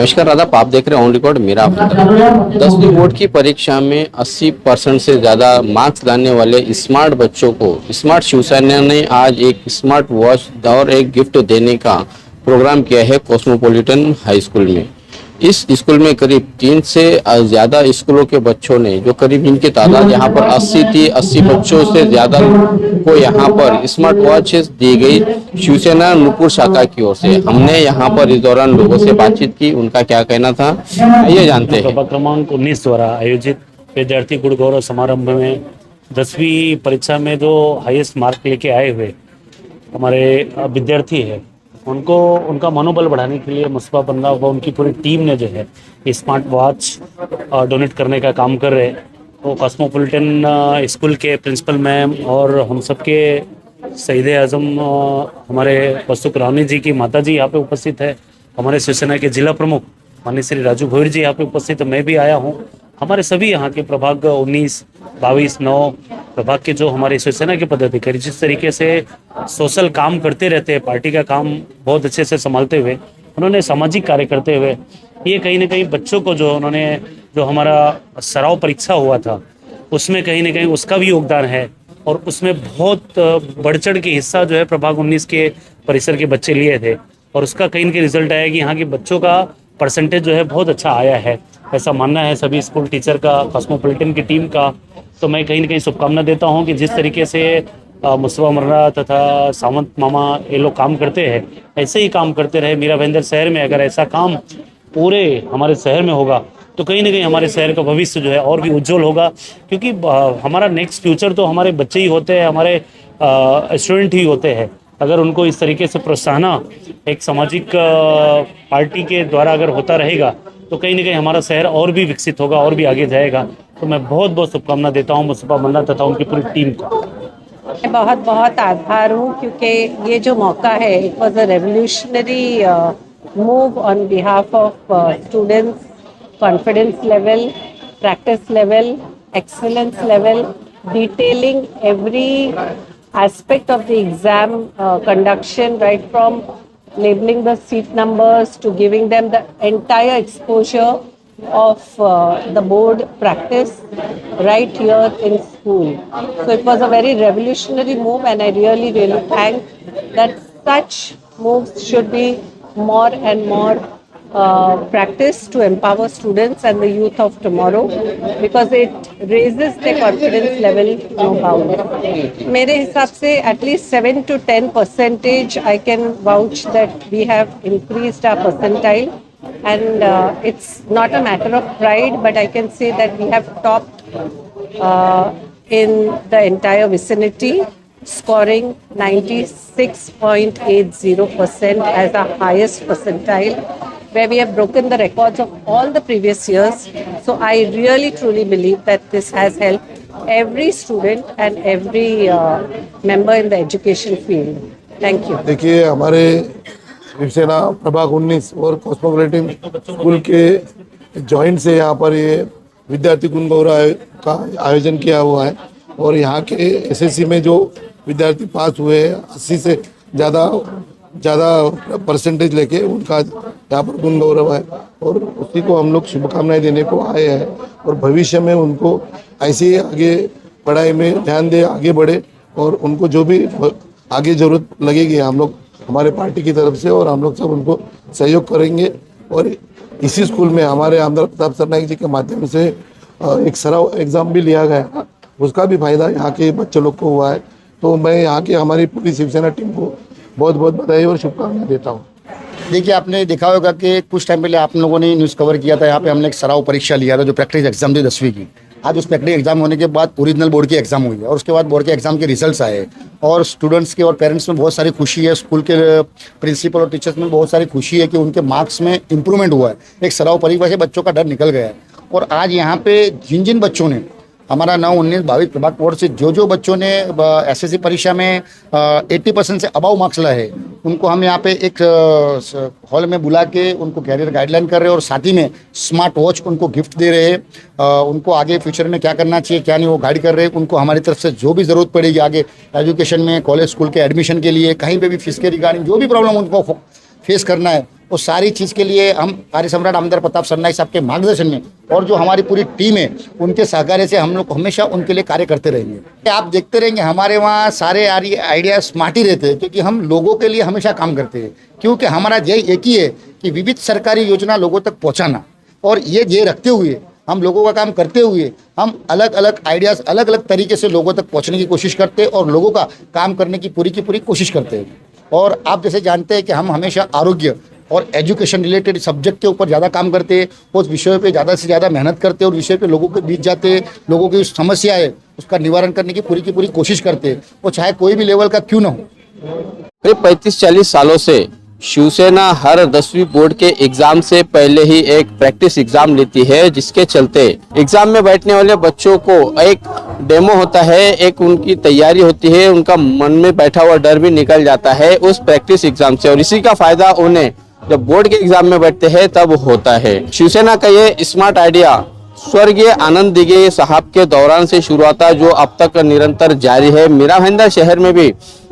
नमस्कार आदाब, आप देख रहे हैं ऑन रिकॉर्ड मेरा अपना। 10वीं बोर्ड की परीक्षा में 80% से ज़्यादा मार्क्स लाने वाले स्मार्ट बच्चों को स्मार्ट शिवसेना ने आज एक स्मार्ट वॉच और एक गिफ्ट देने का प्रोग्राम किया है कॉस्मोपॉलिटन हाई स्कूल में। इस स्कूल में करीब 3 से ज़्यादा स्कूलों के बच्चों ने, जो करीब इनकी तादाद यहाँ पर 80 थी, 80 बच्चों से ज़्यादा को यहाँ पर स्मार्ट वॉचेस दी गई शिवसेना नूपुर शाखा की ओर से। हमने यहाँ पर इस दौरान लोगों से बातचीत की, उनका क्या कहना था ये जानते हैं। प्रभाग क्रमांक 19 द्वारा आयोजित विद्यार्थी गुण गौरव समारंभ में 10वीं परीक्षा में जो हाईएस्ट मार्क लेके आए हुए हमारे विद्यार्थी है, उनको उनका मनोबल बढ़ाने के लिए मुस्तफा बंदा व उनकी पूरी टीम ने जो है स्मार्ट वॉच डोनेट करने का काम कर रहे हैं। तो कॉस्मोपॉलिटन स्कूल के प्रिंसिपल मैम और हम सबके शहीद आजम हमारे वस्तुक रानी जी की माता जी यहाँ पे उपस्थित है। हमारे शिवसेना के जिला प्रमुख माननीय श्री राजू भोईर जी यहाँ पे उपस्थित है। मैं भी आया हूँ। हमारे सभी यहाँ के प्रभाग 19, 22, 9 प्रभाग के जो हमारे शिवसेना के पदाधिकारी जिस तरीके से सोशल काम करते रहते हैं, पार्टी का काम बहुत अच्छे से संभालते हुए, उन्होंने सामाजिक कार्य करते हुए ये कहीं ना कहीं बच्चों को जो उन्होंने जो हमारा सराव परीक्षा हुआ था उसमें कहीं ना कहीं उसका भी योगदान है। और उसमें बहुत बढ़ चढ़ के हिस्सा जो है प्रभाग 19 के परिसर के बच्चे लिए थे और उसका कहीं ना कहीं रिजल्ट आया कि यहाँ के बच्चों का परसेंटेज जो है बहुत अच्छा आया है, ऐसा मानना है सभी स्कूल टीचर का, कॉस्मोपॉलिटन की टीम का। तो मैं कहीं ना कहीं शुभकामना देता हूँ कि जिस तरीके से मुस्तफा मर्रा तथा सावंत मामा ये लोग काम करते हैं, ऐसे ही काम करते रहे। मीरा भाईंदर शहर में अगर ऐसा काम पूरे हमारे शहर में होगा तो कहीं ना कहीं हमारे शहर का भविष्य जो है और भी उज्जवल होगा, क्योंकि हमारा नेक्स्ट फ्यूचर तो हमारे बच्चे ही होते हैं, हमारे स्टूडेंट ही होते हैं। अगर उनको इस तरीके से प्रोत्साहन एक सामाजिक पार्टी के द्वारा अगर होता रहेगा तो कहीं ना कहीं हमारा शहर और भी विकसित होगा और भी आगे जाएगा। तो मैं बहुत बहुत शुभकामना देता हूँ मुस्तफा बंदा तथा उनकी पूरी टीम को। मैं बहुत बहुत आभार हूँ, क्योंकि ये जो मौका है, it was a revolutionary move on behalf of students, confidence level, practice level, excellence level, detailing every aspect of the exam conduction, right from labeling the seat numbers to giving them the entire exposure of the board practice right here in school. So it was a very revolutionary move, and I really thank that such moves should be more and more practice to empower students and the youth of tomorrow, because it raises their confidence level no bounds. मेरे हिसाब से at least 7 to 10% I can vouch that we have increased our percentile, and it's not a matter of pride, but I can say that we have topped in the entire vicinity, scoring 96.80% as our highest percentile, where we have broken the records of all the previous years. So I really truly believe that this has helped every student and every member in the education field. Thank you. देखिए, हमारे शिवसेना प्रभाग 19 और cosmopolitan school के joint से यहाँ पर ये विद्यार्थी गुण गौरव का आयोजन किया हुआ है। और यहाँ के एसएससी में जो विद्यार्थी पास हुए हैं 80 से ज़्यादा परसेंटेज लेके, उनका यहाँ पर गुण गौरव है और उसी को हम लोग शुभकामनाएं देने को आए हैं। और भविष्य में उनको ऐसे ही आगे पढ़ाई में ध्यान दे, आगे बढ़े, और उनको जो भी आगे ज़रूरत लगेगी हम लोग हमारे पार्टी की तरफ से, और हम लोग सब उनको सहयोग करेंगे। और इसी स्कूल में हमारे आमदार प्रताप सरनाईक जी के माध्यम से एक सराव एग्ज़ाम भी लिया गया, उसका भी फायदा यहाँ के बच्चे लोग को हुआ है। तो मैं यहाँ की हमारी पूरी शिवसेना टीम को बहुत बहुत बधाई और शुभकामनाएं देता हूँ। देखिए, आपने देखा होगा कि कुछ टाइम पहले आप लोगों ने न्यूज़ कवर किया था, यहाँ पे हमने एक सराव परीक्षा लिया था जो प्रैक्टिस एग्जाम थी 10वीं की। आज उस प्रैक्टिस एग्जाम होने के बाद ओरिजिनल बोर्ड की एग्जाम हुई है और उसके बाद बोर्ड के एग्जाम के रिजल्ट्स आए और स्टूडेंट्स के और पेरेंट्स में बहुत सारी खुशी है। स्कूल के प्रिंसिपल और टीचर्स में बहुत सारी खुशी है कि उनके मार्क्स में इंप्रूवमेंट हुआ है। एक सराव परीक्षा से बच्चों का डर निकल गया है। और आज यहाँ पे जिन जिन बच्चों ने हमारा 9, 19, 22 प्रभाग बोर्ड से जो बच्चों ने एसएससी परीक्षा में 80% से अबाव मार्क्स लाए, उनको हम यहाँ पे एक हॉल में बुला के उनको कैरियर गाइडलाइन कर रहे हैं और साथ ही में स्मार्ट वॉच उनको गिफ्ट दे रहे हैं। उनको आगे फ्यूचर में क्या करना चाहिए क्या नहीं वो गाइड कर रहे हैं। उनको हमारी तरफ से जो भी ज़रूरत पड़ेगी आगे एजुकेशन में, कॉलेज स्कूल के एडमिशन के लिए, कहीं पर भी फीस के रिगार्डिंग जो भी प्रॉब्लम उनको फेस करना है वो सारी चीज़ के लिए हम कार्य सम्राट आमदार प्रताप सरनाईक साहब के मार्गदर्शन में और जो हमारी पूरी टीम है उनके सहकार्य से हम लोग हमेशा उनके लिए कार्य करते रहेंगे। आप देखते रहेंगे हमारे वहाँ सारे आइडिया स्मार्ट ही रहते हैं, क्योंकि हम लोगों के लिए हमेशा काम करते हैं। क्योंकि हमारा ध्येय एक ही है कि विविध सरकारी योजना लोगों तक पहुँचाना, और ये ध्येय रखते हुए हम लोगों का काम करते हुए हम अलग अलग आइडियाज़ अलग अलग तरीके से लोगों तक पहुंचने की कोशिश करते हैं और लोगों का काम करने की पूरी कोशिश करते हैं। और आप जैसे जानते हैं कि हम हमेशा आरोग्य और एजुकेशन रिलेटेड सब्जेक्ट के ऊपर ज़्यादा काम करते हैं, उस विषय पे ज़्यादा से ज़्यादा मेहनत करते हैं और विषय पे लोगों के बीच जाते हैं, लोगों की समस्या है उसका निवारण करने की पूरी कोशिश करते हैं, वो चाहे कोई भी लेवल का क्यों ना हो। करीब 35-40 सालों से शिवसेना हर 10वीं बोर्ड के एग्जाम से पहले ही एक प्रैक्टिस एग्जाम लेती है, जिसके चलते एग्जाम में बैठने वाले बच्चों को एक डेमो होता है, एक उनकी तैयारी होती है, उनका मन में बैठा हुआ डर भी निकल जाता है उस प्रैक्टिस एग्जाम से, और इसी का फायदा उन्हें जब बोर्ड के एग्जाम में बैठते हैं तब होता है। शिवसेना का ये स्मार्ट आइडिया स्वर्गीय आनंद दिघे साहब के दौरान से शुरू हुआ, जो अब तक निरंतर जारी है। मीरा भाईंदर शहर में भी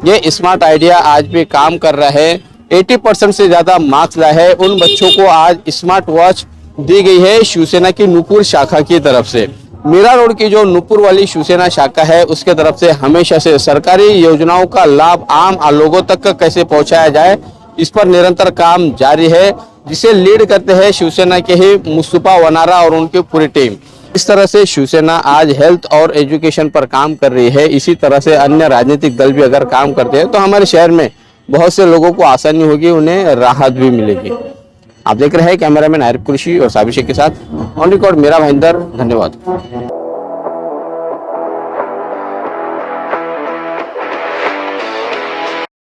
ये स्मार्ट आइडिया आज भी काम कर रहा है। 80% से ज्यादा मार्क्स लाए हैं उन बच्चों को आज स्मार्ट वॉच दी गई है शिवसेना की नूपुर शाखा की तरफ से। मीरा रोड की जो नूपुर वाली शिवसेना शाखा है उसके तरफ से हमेशा से सरकारी योजनाओं का लाभ आम लोगों तक कैसे पहुंचाया जाए, इस पर निरंतर काम जारी है, जिसे लीड करते हैं शिवसेना के ही मुस्तफा वनारा और उनकी पूरी टीम। इस तरह से शिवसेना आज हेल्थ और एजुकेशन पर काम कर रही है। इसी तरह से अन्य राजनीतिक दल भी अगर काम करते हैं तो हमारे शहर में बहुत से लोगों को आसानी होगी, उन्हें राहत भी मिलेगी। आप देख रहे हैं कैमरामैन आरिफ कुरैशी और साबिर शेख के साथ ऑन रिकॉर्ड मीरा भाईंदर। धन्यवाद।